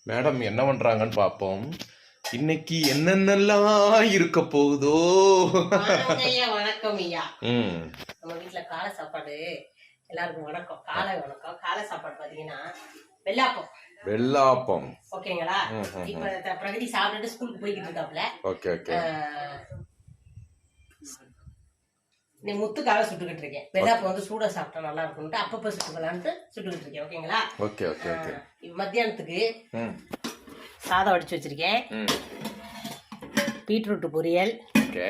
Madam என்ன பண்றாங்கன்னு பாப்போம். இன்னைக்கு என்னென்னலாம் இருக்க போகுதோ. வணக்கம் ஐயா. நம்ம வீட்டுல காலை சாப்பாடு எல்லாருக்கும் வணக்கம். காலை வணக்கம். காலை சாப்பாடு பாத்தீங்கன்னா வெள்ளாப்பம். வெள்ளாப்பம் ஓகேங்களா? இப்ப பிரகதி சாப்பிட்டுட்டு ஸ்கூலுக்கு போய்கிட்டு இருக்காப்ல. Okay okay. நீ முத்துக்காக சுட்டுக்கிட்டு இருக்கேன். வெள்ளாப்பம் வந்து சூடா சாப்பிட்டா நல்லா இருக்கும்ட்டு அப்பப்ப சுட்டுக்கலான்ட்டு சுட்டுக்கிட்டு இருக்கேன். ஓகேங்களா? Okay okay okay. மத்தியானத்துக்கு சாதம் வடிச்சு வச்சிருக்கேன். பீட்ரூட் பொரியல். ஓகே.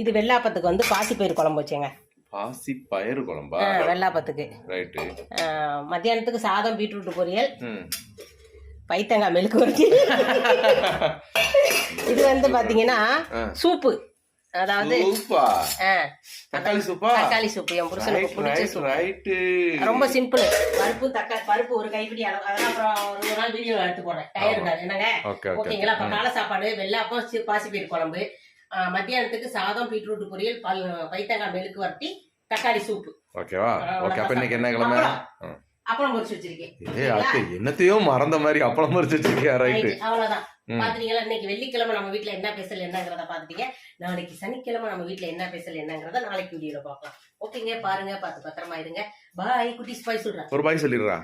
இது வெள்ளாப்பத்துக்கு வந்து பாசிப்பயிறு குழம்பு வச்சேங்க. பாசிப்பயிறு குழம்பா? வெள்ளாப்பத்துக்கு. ரைட். மத்தியானத்துக்கு சாதம் பீட்ரூட் பொரியல், பைத்தங்காய் மெழுக்கு வரைச்சி. இது வந்து பாத்தீங்கன்னா சூப்பு. அதாவது தக்காளி சூப்பா? தக்காளி சூப்பு. என் புருஷனுக்கு பிடிச்ச சூப்பு. ரொம்ப சிம்பிள். பருப்பு தக்காளி பருப்பு ஒரு கைப்பிடி அளவு. அதெல்லாம் அப்புறம் ஒரு நாள் வீடியோ எடுத்து போறேன். டயர் இருக்காது என்னங்க? ஓகேங்களா? அப்ப காலை சாப்பாடு வெள்ளாப்பம் பாசிப்பயிறு குழம்பு. மத்தியானத்துக்கு சாதம் பீட்ரூட் பொரியல், பைத்தங்காய் மெழுக்கு வரட்டி, தக்காளி சூப்பு. ஓகேவா? ஓகே. அப்ப இன்னைக்கு என்ன கிழமை? அப்பளம் பொரிச்சு வச்சிருக்கேன். என்னத்தையோ மறந்த மாதிரி அப்பளம் பொரிச்சு வச்சிருக்கியா? ரைட். அவ்வளவுதான். பாத்தீங்களா? இன்னைக்கு வெள்ளிக்கிழமை நம்ம வீட்டுல என்ன ஸ்பெஷல் என்னங்கறத பாத்துட்டீங்க. நாளைக்கு சனிக்கிழமை நம்ம வீட்டுல என்ன ஸ்பெஷல் என்னங்கறத நாளைக்கு வீடியோல பாக்கலாம். ஓகேங்க, பாருங்க, பார்த்து பத்திரமா இருங்க. பாய் குட்டீஸ். பாய் சொல்றேன். ஒரு பாய் சொல்லிடுறா.